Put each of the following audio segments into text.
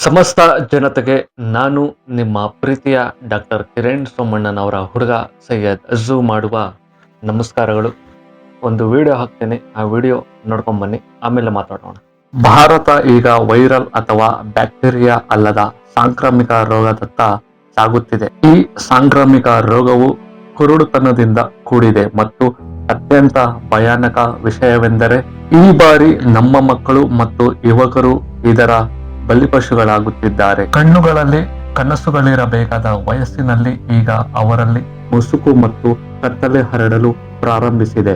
ಸಮಸ್ತ ಜನತೆಗೆ ನಾನು ನಿಮ್ಮ ಪ್ರೀತಿಯ ಡಾಕ್ಟರ್ ಕಿರಣ್ ಸೋಮಣ್ಣನವರ ಹುಡುಗ ಸೈಯದ್ ಅಜ್ಜು ಮಾಡುವ ನಮಸ್ಕಾರಗಳು. ಒಂದು ವಿಡಿಯೋ ಹಾಕ್ತೇನೆ, ಆ ವಿಡಿಯೋ ನೋಡ್ಕೊಂಡ್ ಬನ್ನಿ, ಆಮೇಲೆ ಮಾತಾಡೋಣ. ಭಾರತ ಈಗ ವೈರಲ್ ಅಥವಾ ಬ್ಯಾಕ್ಟೀರಿಯಾ ಅಲ್ಲದ ಸಾಂಕ್ರಾಮಿಕ ರೋಗದತ್ತ ಸಾಗುತ್ತಿದೆ. ಈ ಸಾಂಕ್ರಾಮಿಕ ರೋಗವು ಕುರುಡುತನದಿಂದ ಕೂಡಿದೆ ಮತ್ತು ಅತ್ಯಂತ ಭಯಾನಕ ವಿಷಯವೆಂದರೆ ಈ ಬಾರಿ ನಮ್ಮ ಮಕ್ಕಳು ಮತ್ತು ಯುವಕರು ಇದರ ಬಲಿಪಶುಗಳಾಗುತ್ತಿದ್ದಾರೆ. ಕಣ್ಣುಗಳಲ್ಲಿ ಕನಸುಗಳಿರಬೇಕಾದ ವಯಸ್ಸಿನಲ್ಲಿ ಈಗ ಅವರಲ್ಲಿ ಮುಸುಕು ಮತ್ತು ಕತ್ತಲೆ ಹರಡಲು ಪ್ರಾರಂಭಿಸಿದೆ.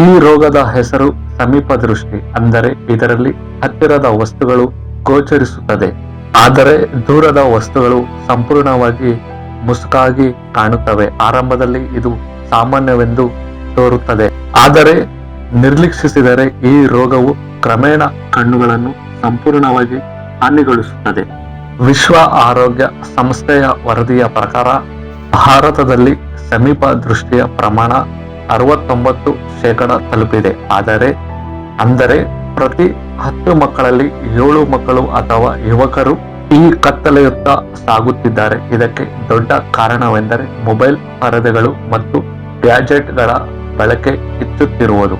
ಈ ರೋಗದ ಹೆಸರು ಸಮೀಪ ದೃಷ್ಟಿ, ಅಂದರೆ ಇದರಲ್ಲಿ ಹತ್ತಿರದ ವಸ್ತುಗಳು ಗೋಚರಿಸುತ್ತದೆ, ಆದರೆ ದೂರದ ವಸ್ತುಗಳು ಸಂಪೂರ್ಣವಾಗಿ ಮುಸುಕಾಗಿ ಕಾಣುತ್ತವೆ. ಆರಂಭದಲ್ಲಿ ಇದು ಸಾಮಾನ್ಯವೆಂದು ತೋರುತ್ತದೆ, ಆದರೆ ನಿರ್ಲಕ್ಷಿಸಿದರೆ ಈ ರೋಗವು ಕ್ರಮೇಣ ಕಣ್ಣುಗಳನ್ನು ಸಂಪೂರ್ಣವಾಗಿ ಹಾನಿಗೊಳಿಸುತ್ತದೆ. ವಿಶ್ವ ಆರೋಗ್ಯ ಸಂಸ್ಥೆಯ ವರದಿಯ ಪ್ರಕಾರ ಭಾರತದಲ್ಲಿ ಸಮೀಪ ದೃಷ್ಟಿಯ ಪ್ರಮಾಣ 69% ತಲುಪಿದೆ. ಅಂದರೆ ಪ್ರತಿ 10 ಮಕ್ಕಳಲ್ಲಿ 7 ಮಕ್ಕಳು ಅಥವಾ ಯುವಕರು ಈ ಕತ್ತಲೆಯುತ್ತ ಸಾಗುತ್ತಿದ್ದಾರೆ. ಇದಕ್ಕೆ ದೊಡ್ಡ ಕಾರಣವೆಂದರೆ ಮೊಬೈಲ್ ಪರದೆಗಳು ಮತ್ತು ಗ್ಯಾಜೆಟ್ಗಳ ಬಳಕೆ ಹೆಚ್ಚುತ್ತಿರುವುದು.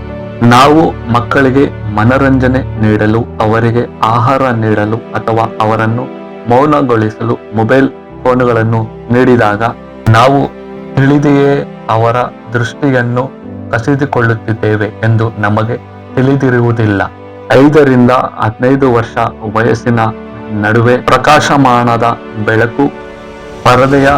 ನಾವು ಮಕ್ಕಳಿಗೆ ಮನರಂಜನೆ ನೀಡಲು, ಅವರಿಗೆ ಆಹಾರ ನೀಡಲು ಅಥವಾ ಅವರನ್ನು ಮೌನಗೊಳಿಸಲು ಮೊಬೈಲ್ ಫೋನುಗಳನ್ನು ನೀಡಿದಾಗ ನಾವು ತಿಳಿದೆಯೇ ಅವರ ದೃಷ್ಟಿಯನ್ನು ಕಸಿದುಕೊಳ್ಳುತ್ತಿದ್ದೇವೆ ಎಂದು ನಮಗೆ ತಿಳಿದಿರುವುದಿಲ್ಲ. 5 ರಿಂದ 15 ವರ್ಷ ವಯಸ್ಸಿನ ನಡುವೆ ಪ್ರಕಾಶಮಾನದ ಬೆಳಕು, ಪರದೆಯ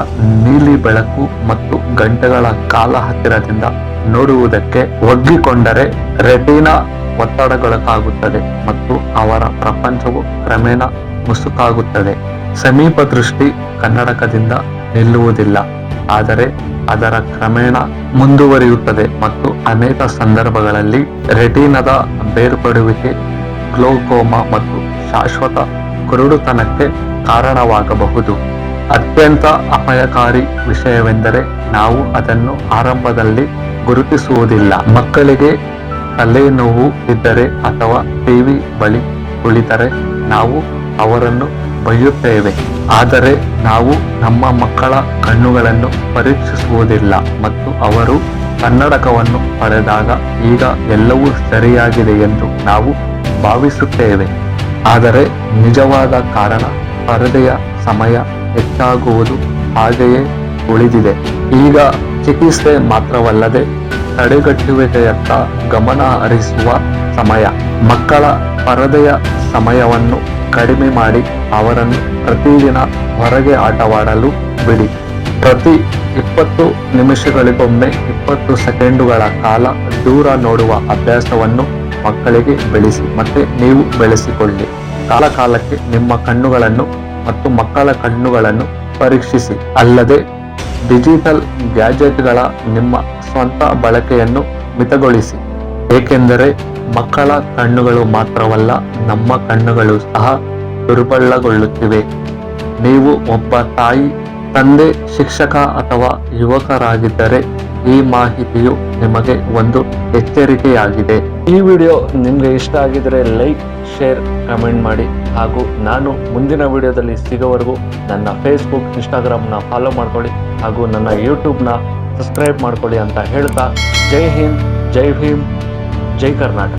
ನೀಲಿ ಬೆಳಕು ಮತ್ತು ಗಂಟೆಗಳ ಕಾಲ ಹತ್ತಿರದಿಂದ ನೋಡುವುದಕ್ಕೆ ಒಗ್ಗಿಕೊಂಡರೆ ರೆಟಿನಾ ಒತ್ತಡಗೊಳಗಾಗುತ್ತದೆ ಮತ್ತು ಅವರ ಪ್ರಪಂಚವು ಕ್ರಮೇಣ ಮುಸುಕಾಗುತ್ತದೆ. ಸಮೀಪ ದೃಷ್ಟಿ ಕನ್ನಡಕದಿಂದ ನಿಲ್ಲುವುದಿಲ್ಲ, ಆದರೆ ಅದರ ಕ್ರಮೇಣ ಮುಂದುವರಿಯುತ್ತದೆ ಮತ್ತು ಅನೇಕ ಸಂದರ್ಭಗಳಲ್ಲಿ ರೆಟಿನಾದ ಬೇರ್ಪಡುವಿಕೆ, ಗ್ಲೋಕೋಮಾ ಮತ್ತು ಶಾಶ್ವತ ಕುರುಡುತನಕ್ಕೆ ಕಾರಣವಾಗಬಹುದು. ಅತ್ಯಂತ ಅಪಾಯಕಾರಿ ವಿಷಯವೆಂದರೆ ನಾವು ಅದನ್ನು ಆರಂಭದಲ್ಲಿ ಗುರುತಿಸುವುದಿಲ್ಲ. ಮಕ್ಕಳಿಗೆ ತಲೆನೋವು ಇದ್ದರೆ ಅಥವಾ ಟಿವಿ ಬಳಿ ಕುಳಿತರೆ ನಾವು ಅವರನ್ನು ಬೈಯುತ್ತೇವೆ, ಆದರೆ ನಾವು ನಮ್ಮ ಮಕ್ಕಳ ಕಣ್ಣುಗಳನ್ನು ಪರೀಕ್ಷಿಸುವುದಿಲ್ಲ ಮತ್ತು ಅವರು ಕನ್ನಡಕವನ್ನು ಪಡೆದಾಗ ಈಗ ಎಲ್ಲವೂ ಸರಿಯಾಗಿದೆ ಎಂದು ನಾವು ಭಾವಿಸುತ್ತೇವೆ. ಆದರೆ ನಿಜವಾದ ಕಾರಣ ಪರದೆಯ ಸಮಯ ಹೆಚ್ಚಾಗುವುದು ಹಾಗೆಯೇ ಉಳಿದಿದೆ. ಈಗ ಚಿಕಿತ್ಸೆ ಮಾತ್ರವಲ್ಲದೆ ತಡೆಗಟ್ಟುವಿಕೆಯತ್ತ ಗಮನ ಹರಿಸುವ ಸಮಯ. ಮಕ್ಕಳ ಪರದೆಯ ಸಮಯವನ್ನು ಕಡಿಮೆ ಮಾಡಿ ಅವರನ್ನು ಪ್ರತಿದಿನ ಹೊರಗೆ ಆಟವಾಡಲು ಬಿಡಿ. ಪ್ರತಿ 20 ನಿಮಿಷಗಳಿಗೊಮ್ಮೆ 20 ಸೆಕೆಂಡುಗಳ ಕಾಲ ದೂರ ನೋಡುವ ಅಭ್ಯಾಸವನ್ನು ಮಕ್ಕಳಿಗೆ ಬೆಳೆಸಿ ಮತ್ತೆ ನೀವು ಬೆಳೆಸಿಕೊಳ್ಳಿ. ಕಾಲಕಾಲಕ್ಕೆ ನಿಮ್ಮ ಕಣ್ಣುಗಳನ್ನು ಮತ್ತು ಮಕ್ಕಳ ಕಣ್ಣುಗಳನ್ನು ಪರೀಕ್ಷಿಸಿ. ಅಲ್ಲದೆ ಡಿಜಿಟಲ್ ಗ್ಯಾಜೆಟ್ಗಳ ನಿಮ್ಮ ಸ್ವಂತ ಬಳಕೆಯನ್ನು ಮಿತಗೊಳಿಸಿ, ಏಕೆಂದರೆ ಮಕ್ಕಳ ಕಣ್ಣುಗಳು ಮಾತ್ರವಲ್ಲ, ನಮ್ಮ ಕಣ್ಣುಗಳು ಸಹ ದುರ್ಬಲಗೊಳ್ಳುತ್ತಿವೆ. ನೀವು ಒಬ್ಬ ತಾಯಿ, ತಂದೆ, ಶಿಕ್ಷಕ ಅಥವಾ ಯುವಕರಾಗಿದ್ದರೆ ಈ ಮಾಹಿತಿಯು ನಿಮಗೆ ಒಂದು ಎಚ್ಚರಿಕೆಯಾಗಿದೆ. ಈ ವಿಡಿಯೋ ನಿಮಗೆ ಇಷ್ಟ ಆಗಿದ್ರೆ ಲೈಕ್, ಶೇರ್, ಕಮೆಂಟ್ ಮಾಡಿ. ಹಾಗೂ ನಾನು ಮುಂದಿನ ವಿಡಿಯೋದಲ್ಲಿ ಸಿಗೋವರೆಗೂ ನನ್ನ ಫೇಸ್ಬುಕ್, ಇನ್ಸ್ಟಾಗ್ರಾಮ್ನ ಫಾಲೋ ಮಾಡ್ಕೊಳ್ಳಿ ಹಾಗೂ ನನ್ನ ಯೂಟ್ಯೂಬ್ನ ಸಬ್ಸ್ಕ್ರೈಬ್ ಮಾಡ್ಕೊಳ್ಳಿ ಅಂತ ಹೇಳ್ತಾ, ಜೈ ಹಿಂದ್, ಜೈ ಭೀಮ್, ಜೈ ಕರ್ನಾಟಕ.